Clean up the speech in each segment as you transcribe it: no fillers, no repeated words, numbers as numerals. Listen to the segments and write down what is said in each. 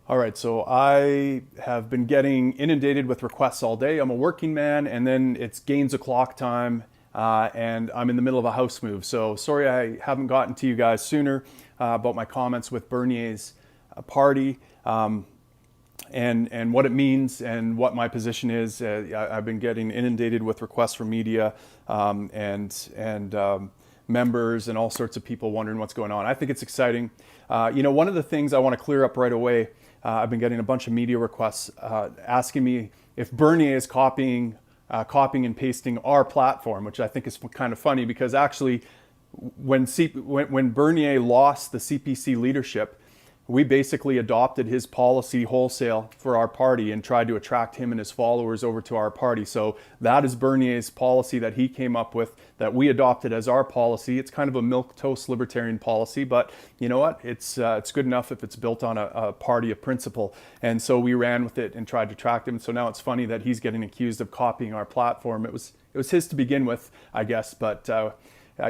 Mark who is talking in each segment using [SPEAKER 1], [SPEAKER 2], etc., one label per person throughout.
[SPEAKER 1] All right, so I have been getting inundated with requests all day. I'm a working man, and then it's gains o'clock time, and I'm in the middle of a house move. So sorry I haven't gotten to you guys sooner about my comments with Bernier's party and what it means and what my position is. I've been getting inundated with requests from media and members and all sorts of people wondering what's going on. I think it's exciting. One of the things I want to clear up right away. I've been getting a bunch of media requests asking me if Bernier is copying and pasting our platform, which I think is kind of funny because actually, when Bernier lost the CPC leadership, we basically adopted his policy wholesale for our party and tried to attract him and his followers over to our party. So that is Bernier's policy that he came up with, that we adopted as our policy. It's kind of a milquetoast libertarian policy, but you know what? It's good enough if it's built on a party of principle. And so we ran with it and tried to attract him. So now it's funny that he's getting accused of copying our platform. It was his to begin with, I guess. But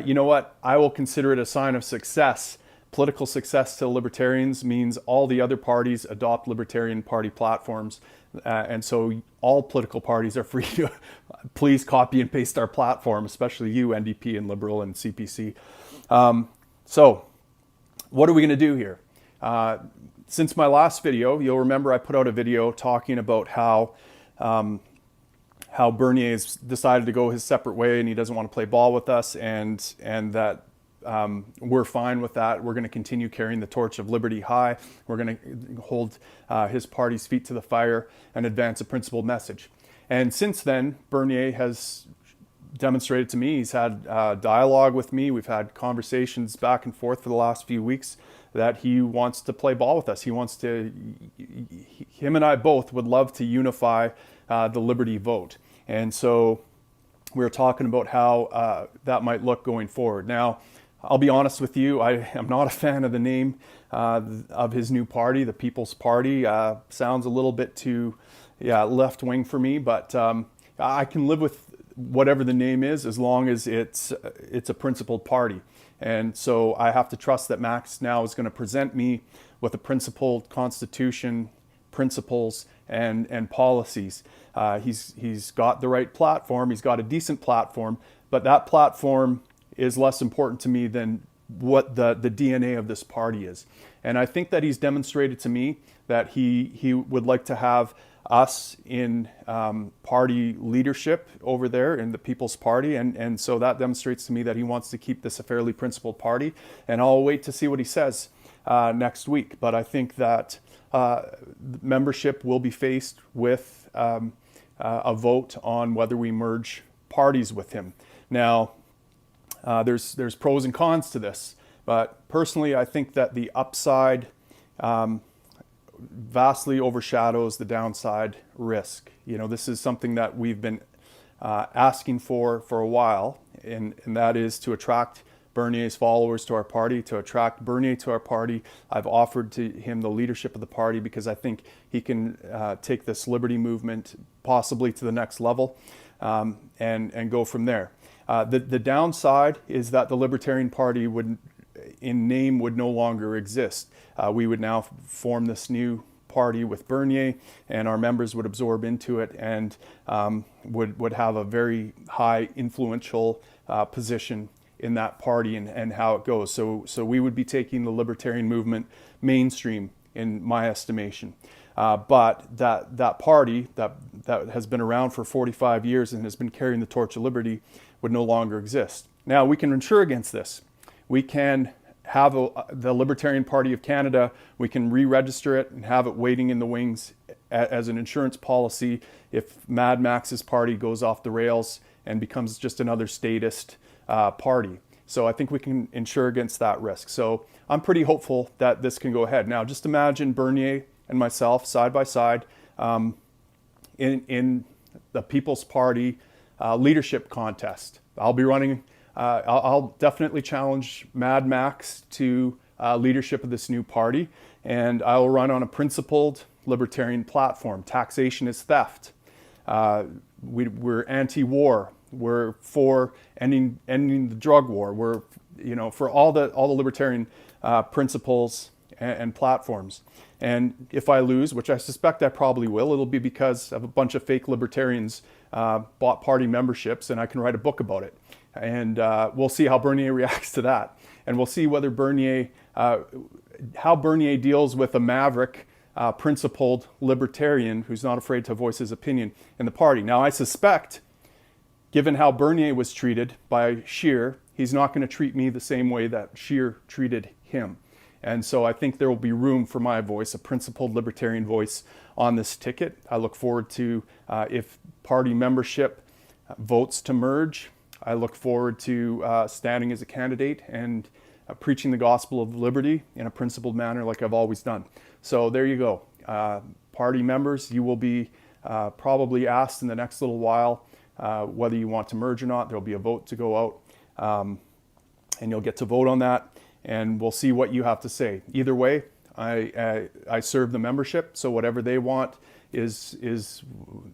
[SPEAKER 1] you know what? I will consider it a sign of success. Political success to libertarians means all the other parties adopt Libertarian Party platforms. And so all political parties are free to please copy and paste our platform, especially you, NDP and Liberal and CPC. So what are we going to do here? Since my last video, you'll remember I put out a video talking about how Bernier's decided to go his separate way and he doesn't want to play ball with us, and that we're fine with that. We're going to continue carrying the torch of liberty high. We're going to hold his party's feet to the fire and advance a principled message. And since then, Bernier has demonstrated to me, he's had dialogue with me. We've had conversations back and forth for the last few weeks that he wants to play ball with us. Him and I both would love to unify the liberty vote. And so we're talking about how that might look going forward. Now, I'll be honest with you, I am not a fan of the name of his new party, the People's Party. Sounds a little bit too left wing for me, but I can live with whatever the name is as long as it's a principled party. And so I have to trust that Max now is going to present me with a principled constitution, principles, and policies. He's got the right platform, he's got a decent platform, but that platform is less important to me than what the DNA of this party is. And I think that he's demonstrated to me that he would like to have us in party leadership over there in the People's Party. And so that demonstrates to me that he wants to keep this a fairly principled party. And I'll wait to see what he says next week. But I think that membership will be faced with a vote on whether we merge parties with him. Now, there's pros and cons to this, but personally, I think that the upside vastly overshadows the downside risk. This is something that we've been asking for a while, and that is to attract Bernier's followers to our party, to attract Bernier to our party. I've offered to him the leadership of the party because I think he can take this liberty movement possibly to the next level and go from there. The downside is that the Libertarian Party in name would no longer exist. We would now form this new party with Bernier, and our members would absorb into it and would have a very high influential position in that party and how it goes. So we would be taking the libertarian movement mainstream in my estimation. But that party that has been around for 45 years and has been carrying the torch of liberty would no longer exist. Now, we can insure against this. We can have the Libertarian Party of Canada, we can re-register it and have it waiting in the wings as an insurance policy if Mad Max's party goes off the rails and becomes just another statist party. So I think we can insure against that risk. So I'm pretty hopeful that this can go ahead. Now, just imagine Bernier and myself side by side in the People's Party leadership contest. I'll be running, I'll definitely challenge Mad Max to leadership of this new party, and I will run on a principled libertarian platform. Taxation is theft. We're anti-war. We're for ending the drug war. We're for all the libertarian principles and platforms. And if I lose, which I suspect I probably will, it'll be because of a bunch of fake libertarians bought party memberships, and I can write a book about it. And we'll see how Bernier reacts to that. And we'll see whether how Bernier deals with a maverick, principled libertarian who's not afraid to voice his opinion in the party. Now, I suspect, given how Bernier was treated by Scheer, he's not going to treat me the same way that Scheer treated him. And so I think there will be room for my voice, a principled libertarian voice on this ticket. I look forward to, if party membership votes to merge, I look forward to standing as a candidate and preaching the gospel of liberty in a principled manner like I've always done. So there you go. Party members, you will be probably asked in the next little while whether you want to merge or not. There'll be a vote to go out, and you'll get to vote on that, and we'll see what you have to say. Either way, I serve the membership, so whatever they want is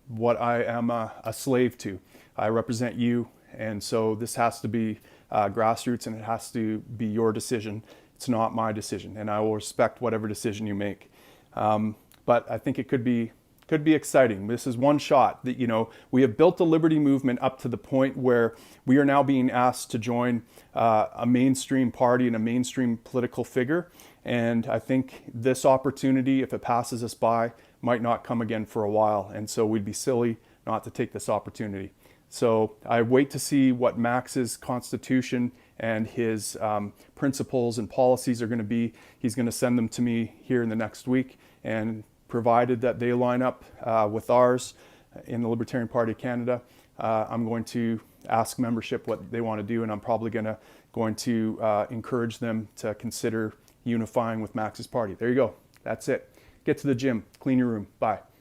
[SPEAKER 1] what I am a slave to. I represent you, and so this has to be grassroots, and it has to be your decision. It's not my decision, and I will respect whatever decision you make. But I think it could be exciting. This is one shot that, we have built the liberty movement up to the point where we are now being asked to join a mainstream party and a mainstream political figure. And I think this opportunity, if it passes us by, might not come again for a while. And so we'd be silly not to take this opportunity. So I wait to see what Max's constitution and his principles and policies are going to be. He's going to send them to me here in the next week, and provided that they line up with ours in the Libertarian Party of Canada, I'm going to ask membership what they want to do, and I'm probably going to encourage them to consider unifying with Max's party. There you go. That's it. Get to the gym. Clean your room. Bye.